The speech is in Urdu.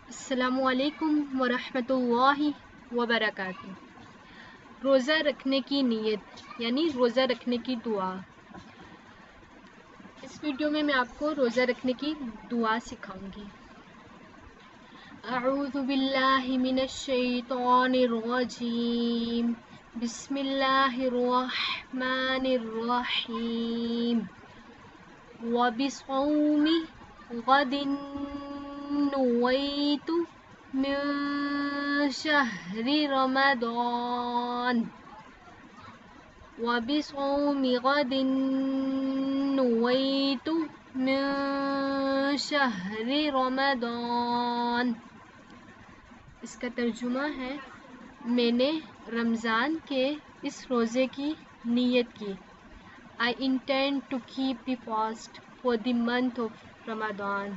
السلام علیکم ورحمۃ اللہ وبرکاتہ۔ روزہ رکھنے کی نیت یعنی روزہ رکھنے کی دعا۔ اس ویڈیو میں آپ کو روزہ رکھنے کی دعا سکھاؤں گی۔ اعوذ باللہ من الشیطان الرجیم، بسم اللہ الرحمن الرحیم۔ وبصوم غد نویت من شہر رمضان، وبصوم غد نویت من شہر رمضان۔ اس کا ترجمہ ہے، میں نے رمضان کے اس روزے کی نیت کی۔ I intend to keep the fast for the month of Ramadan.